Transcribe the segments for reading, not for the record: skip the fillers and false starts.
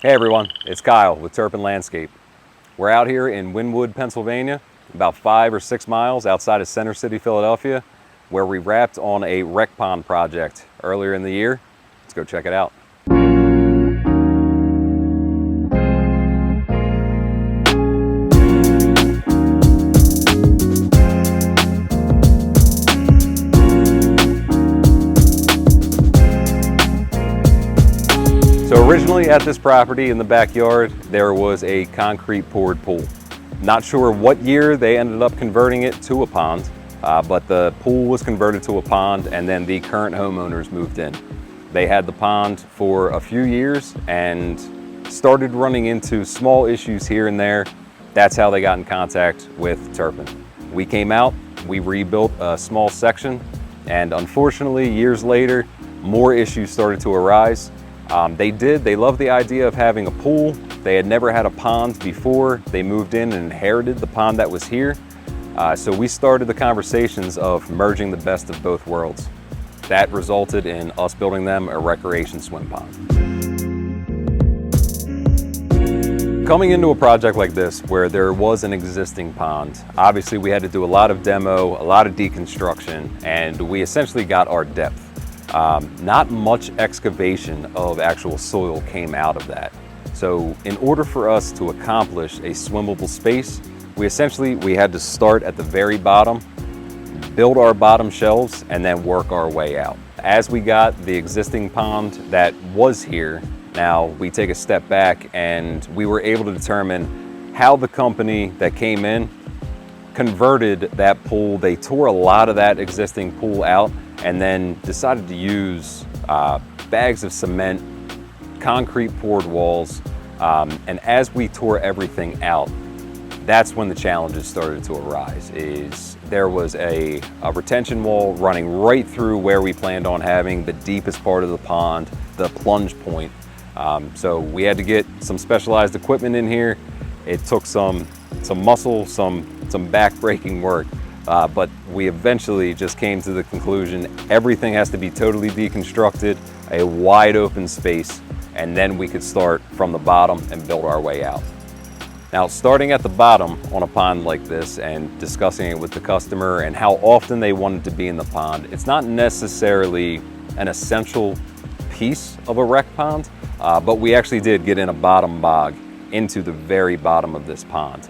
Hey everyone, it's Kyle with Turpin Landscape. We're out here in Wynnewood, Pennsylvania, about 5 or 6 miles outside of Center City, Philadelphia, where we wrapped on a rec pond project earlier in the year. Let's go check it out. So originally at this property in the backyard, there was a concrete poured pool. Not sure what year they ended up converting it to a pond, but the pool was converted to a pond and then the current homeowners moved in. They had the pond for a few years and started running into small issues here and there. That's how they got in contact with Turpin. We came out, we rebuilt a small section, and unfortunately years later, more issues started to arise. They loved the idea of having a pool. They had never had a pond before. They moved in and inherited the pond that was here. So we started the conversations of merging the best of both worlds. That resulted in us building them a recreation swim pond. Coming into a project like this where there was an existing pond, obviously we had to do a lot of demo, a lot of deconstruction, and we essentially got our depth. Not much excavation of actual soil came out of that. So in order for us to accomplish a swimmable space, we had to start at the very bottom, build our bottom shelves, and then work our way out. As we got the existing pond that was here, now we take a step back and we were able to determine how the company that came in converted that pool. They tore a lot of that existing pool out and then decided to use bags of cement, concrete poured walls, and as we tore everything out, that's when the challenges started to arise. There was a retention wall running right through where we planned on having the deepest part of the pond, the plunge point. So we had to get some specialized equipment in here. It took some muscle, some back-breaking work. But we eventually just came to the conclusion everything has to be totally deconstructed, a wide open space, and then we could start from the bottom and build our way out. Now, starting at the bottom on a pond like this and discussing it with the customer and how often they wanted to be in the pond, it's not necessarily an essential piece of a rec pond, but we actually did get in a bottom bog into the very bottom of this pond.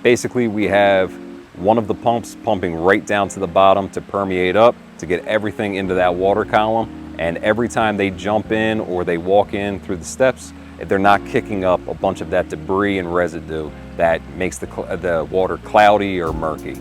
Basically, we have one of the pumps pumping right down to the bottom to permeate up, to get everything into that water column. And every time they jump in or they walk in through the steps, they're not kicking up a bunch of that debris and residue that makes the water cloudy or murky.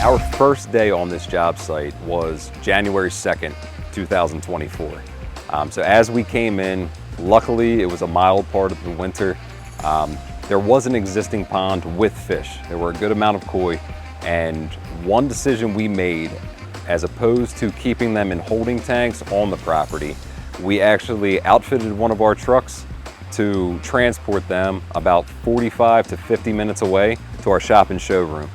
Our first day on this job site was January 2nd, 2024. So as we came in, luckily it was a mild part of the winter. There was an existing pond with fish. There were a good amount of koi, and one decision we made, as opposed to keeping them in holding tanks on the property, we actually outfitted one of our trucks to transport them about 45 to 50 minutes away to our shop and showroom.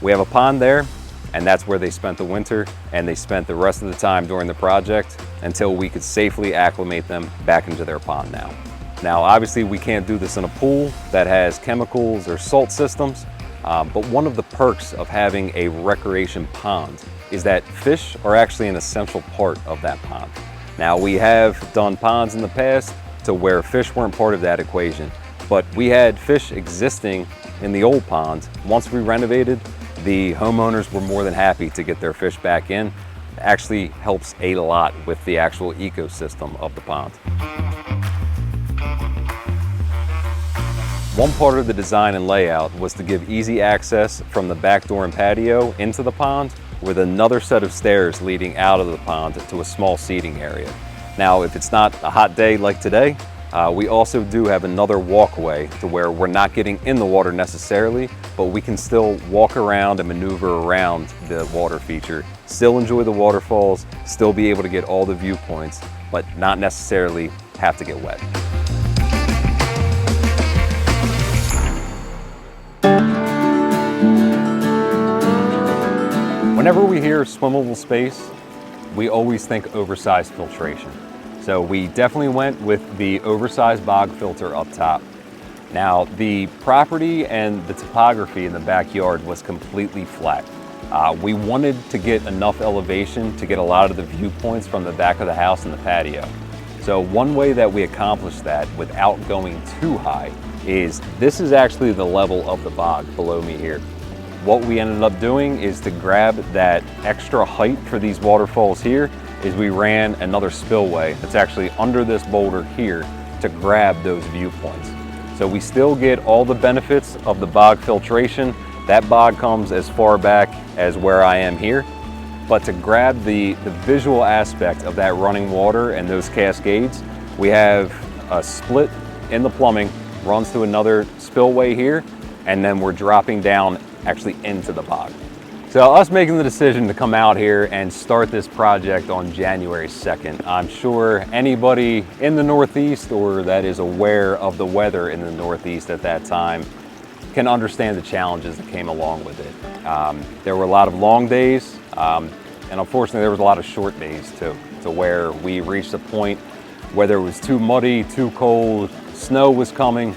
We have a pond there, and that's where they spent the winter, and they spent the rest of the time during the project until we could safely acclimate them back into their pond now. Now, obviously, we can't do this in a pool that has chemicals or salt systems, but one of the perks of having a recreation pond is that fish are actually an essential part of that pond. Now, we have done ponds in the past to where fish weren't part of that equation, but we had fish existing in the old pond. Once we renovated, the homeowners were more than happy to get their fish back in. It actually helps a lot with the actual ecosystem of the pond. One part of the design and layout was to give easy access from the back door and patio into the pond, with another set of stairs leading out of the pond to a small seating area. Now, if it's not a hot day like today, we also do have another walkway to where we're not getting in the water necessarily, but we can still walk around and maneuver around the water feature, still enjoy the waterfalls, still be able to get all the viewpoints, but not necessarily have to get wet. Whenever we hear swimmable space, we always think oversized filtration. So we definitely went with the oversized bog filter up top. Now, the property and the topography in the backyard was completely flat. We wanted to get enough elevation to get a lot of the viewpoints from the back of the house and the patio. So one way that we accomplished that without going too high is this is actually the level of the bog below me here. What we ended up doing is to grab that extra height for these waterfalls here is we ran another spillway that's actually under this boulder here to grab those viewpoints. So we still get all the benefits of the bog filtration. That bog comes as far back as where I am here. But to grab the visual aspect of that running water and those cascades, we have a split in the plumbing, runs to another spillway here, and then we're dropping down actually into the bog. So us making the decision to come out here and start this project on January 2nd, I'm sure anybody in the Northeast or that is aware of the weather in the Northeast at that time can understand the challenges that came along with it. There were a lot of long days, and unfortunately there was a lot of short days too, to where we reached a point whether it was too muddy, too cold, snow was coming.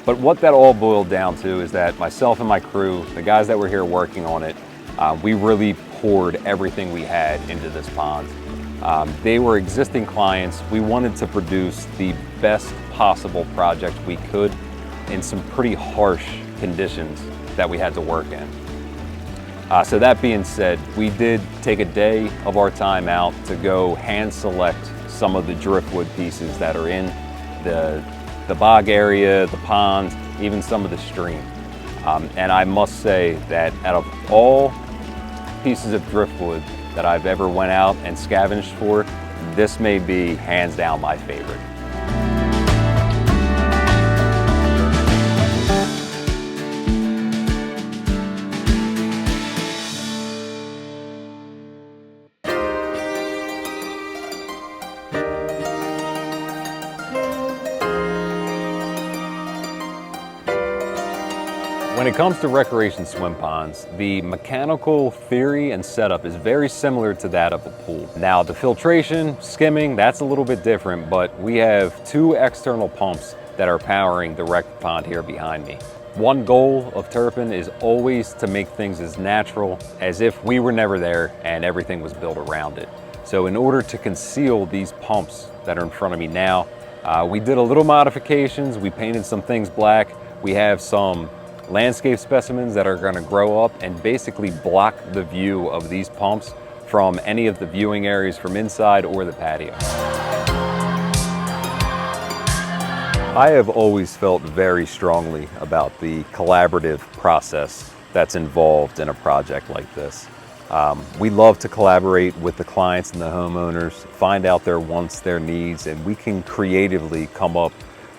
But what that all boiled down to is that myself and my crew, the guys that were here working on it, we really poured everything we had into this pond. They were existing clients. We wanted to produce the best possible project we could in some pretty harsh conditions that we had to work in. So that being said, we did take a day of our time out to go hand select some of the driftwood pieces that are in the bog area, the pond, even some of the stream. And I must say that out of all pieces of driftwood that I've ever went out and scavenged for, this may be hands down my favorite. When it comes to recreation swim ponds, the mechanical theory and setup is very similar to that of a pool. Now, the filtration, skimming, that's a little bit different, but we have two external pumps that are powering the rec pond here behind me. One goal of Turpin is always to make things as natural as if we were never there and everything was built around it. So in order to conceal these pumps that are in front of me now, we did a little modifications. We painted some things black. We have some landscape specimens that are going to grow up and basically block the view of these pumps from any of the viewing areas from inside or the patio. I have always felt very strongly about the collaborative process that's involved in a project like this. We love to collaborate with the clients and the homeowners, find out their wants, their needs, and we can creatively come up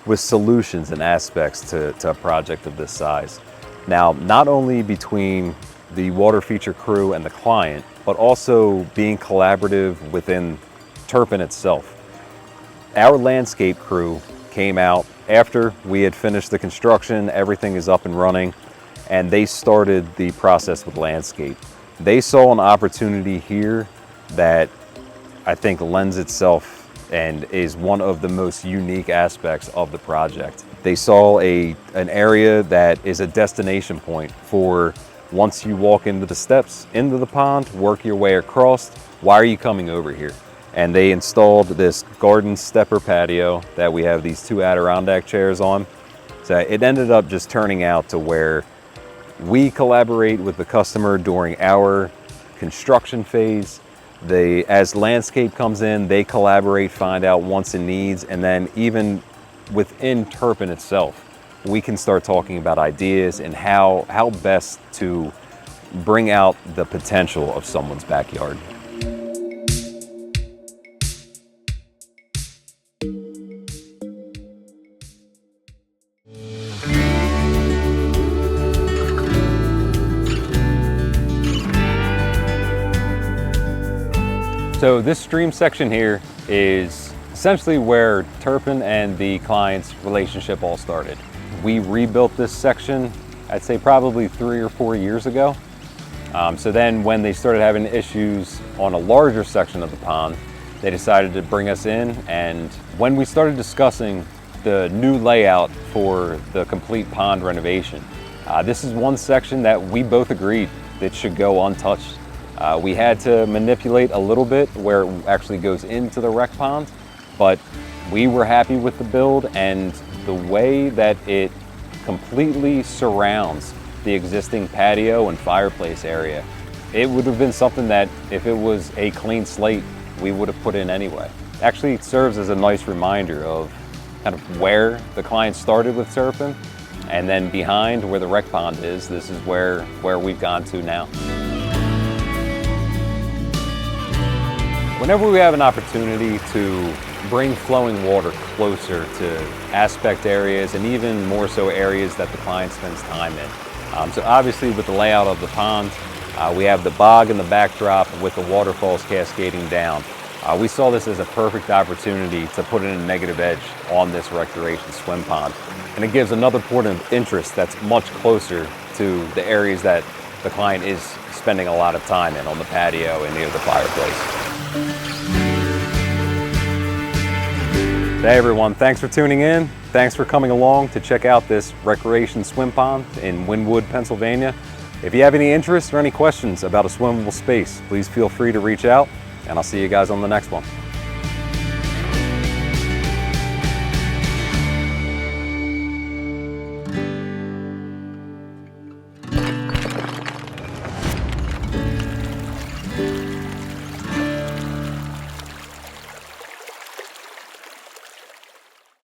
with solutions and aspects to a project of this size. Now, not only between the water feature crew and the client, but also being collaborative within Turpin itself. Our landscape crew came out after we had finished the construction, everything is up and running, and they started the process with landscape. They saw an opportunity here that I think lends itself and is one of the most unique aspects of the project. They saw an area that is a destination point for once you walk into the steps, into the pond, work your way across, why are you coming over here? And they installed this garden stepper patio that we have these two Adirondack chairs on. So it ended up just turning out to where we collaborate with the customer during our construction phase. As landscape comes in, they collaborate, find out wants and needs, and then even within Turpin itself, we can start talking about ideas and how best to bring out the potential of someone's backyard. So this stream section here is essentially where Turpin and the client's relationship all started. We rebuilt this section, I'd say probably 3 or 4 years ago. So then when they started having issues on a larger section of the pond, they decided to bring us in, and when we started discussing the new layout for the complete pond renovation, this is one section that we both agreed that should go untouched. We had to manipulate a little bit where it actually goes into the rec pond, but we were happy with the build and the way that it completely surrounds the existing patio and fireplace area. It would have been something that, if it was a clean slate, we would have put in anyway. Actually, it serves as a nice reminder of kind of where the client started with Serpent, and then behind where the rec pond is, this is where we've gone to now. Whenever we have an opportunity to bring flowing water closer to aspect areas, and even more so areas that the client spends time in. So obviously with the layout of the pond, we have the bog in the backdrop with the waterfalls cascading down. We saw this as a perfect opportunity to put in a negative edge on this recreation swim pond. And it gives another point of interest that's much closer to the areas that the client is spending a lot of time in, on the patio and near the fireplace. Hey everyone, thanks for tuning in. Thanks for coming along to check out this recreation swim pond in Wynnewood, Pennsylvania. If you have any interest or any questions about a swimmable space, please feel free to reach out, and I'll see you guys on the next one.